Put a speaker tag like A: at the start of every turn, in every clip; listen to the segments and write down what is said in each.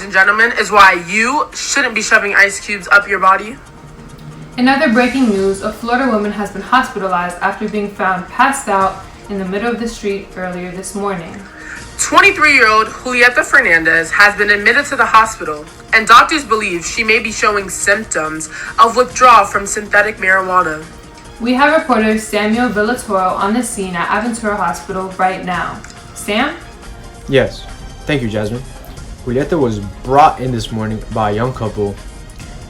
A: ladies and gentlemen, is why you shouldn't be shoving ice cubes up your body.
B: In other breaking news, a Florida woman has been hospitalized after being found passed out in the middle of the street earlier this morning.
A: 23-year-old Julieta Fernandez has been admitted to the hospital, and doctors believe she may be showing symptoms of withdrawal from synthetic marijuana.
B: We have reporter Samuel Villatoro on the scene at Aventura Hospital right now. Sam?
C: Yes, thank you, Jasmine. Julieta was brought in this morning by a young couple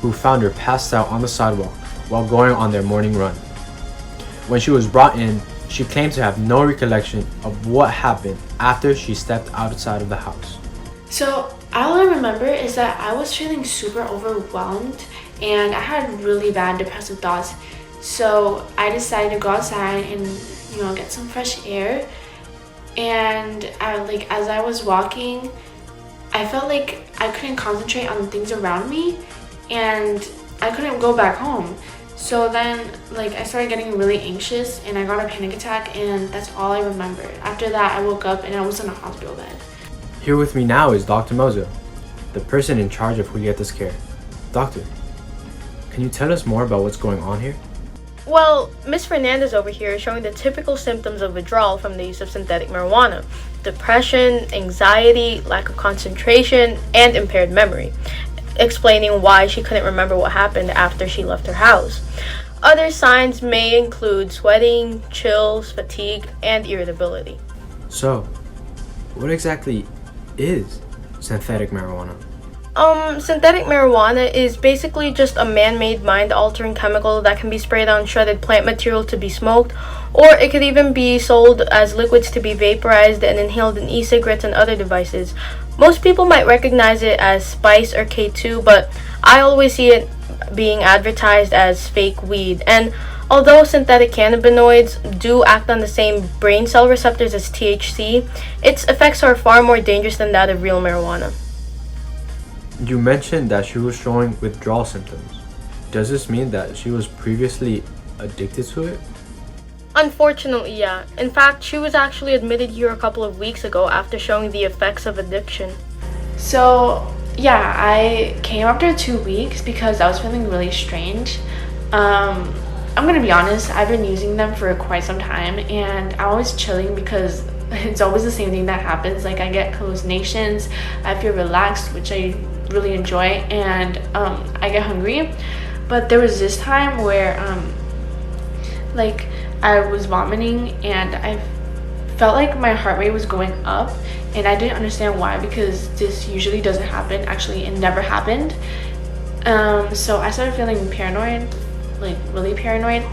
C: who found her passed out on the sidewalk while going on their morning run. When she was brought in, she claimed to have no recollection of what happened after she stepped outside of the house.
D: So all I remember is that I was feeling super overwhelmed and I had really bad depressive thoughts. So I decided to go outside and get some fresh air. And as I was walking, I felt like I couldn't concentrate on the things around me and I couldn't go back home. So then I started getting really anxious and I got a panic attack, and that's all I remember. After that, I woke up and I was in a hospital bed.
C: Here with me now is Dr. Mozo, the person in charge of Julieta's care. Doctor, can you tell us more about what's going on here?
E: Well, Ms. Fernandez over here is showing the typical symptoms of withdrawal from the use of synthetic marijuana: depression, anxiety, lack of concentration, and impaired memory, explaining why she couldn't remember what happened after she left her house. Other signs may include sweating, chills, fatigue, and irritability.
C: So, what exactly is synthetic marijuana?
E: Synthetic marijuana is basically just a man-made mind-altering chemical that can be sprayed on shredded plant material to be smoked, or it could even be sold as liquids to be vaporized and inhaled in e-cigarettes and other devices. Most people might recognize it as spice or K2, but I always see it being advertised as fake weed. And although synthetic cannabinoids do act on the same brain cell receptors as THC, its effects are far more dangerous than that of real marijuana.
C: You mentioned that she was showing withdrawal symptoms. Does this mean that she was previously addicted to it?
E: Unfortunately, yeah. In fact, she was actually admitted here a couple of weeks ago after showing the effects of addiction.
D: So yeah, I came after 2 weeks because I was feeling really strange. I'm gonna be honest, I've been using them for quite some time and I'm always chilling because it's always the same thing that happens. I get hallucinations, I feel relaxed, which I really enjoy, and I get hungry. But there was this time where I was vomiting and I felt like my heart rate was going up, and I didn't understand why, because this usually doesn't happen. Actually, it never happened. So I started feeling paranoid, really paranoid.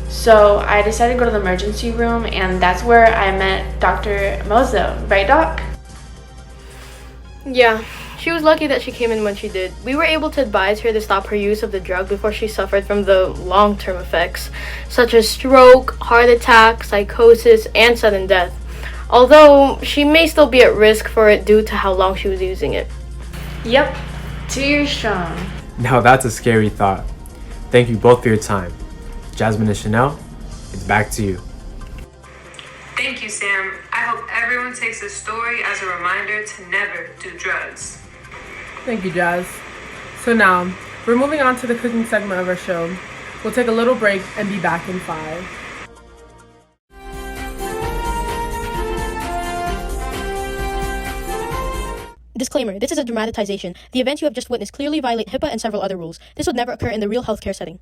D: So I decided to go to the emergency room, and that's where I met Dr. Mozo. Right, Doc?
E: Yeah, she was lucky that she came in when she did. We were able to advise her to stop her use of the drug before she suffered from the long-term effects, such as stroke, heart attack, psychosis, and sudden death. Although she may still be at risk for it due to how long she was using it.
D: Yep, 2 years strong.
C: Now that's a scary thought. Thank you both for your time. Jasmine and Chanel, it's back to you.
B: Thank you, Sam. I hope everyone takes this story as a reminder to never do drugs. Thank you, Jazz. So now, we're moving on to the cooking segment of our show. We'll take a little break and be back in 5.
F: Disclaimer, this is a dramatization. The events you have just witnessed clearly violate HIPAA and several other rules. This would never occur in the real healthcare setting.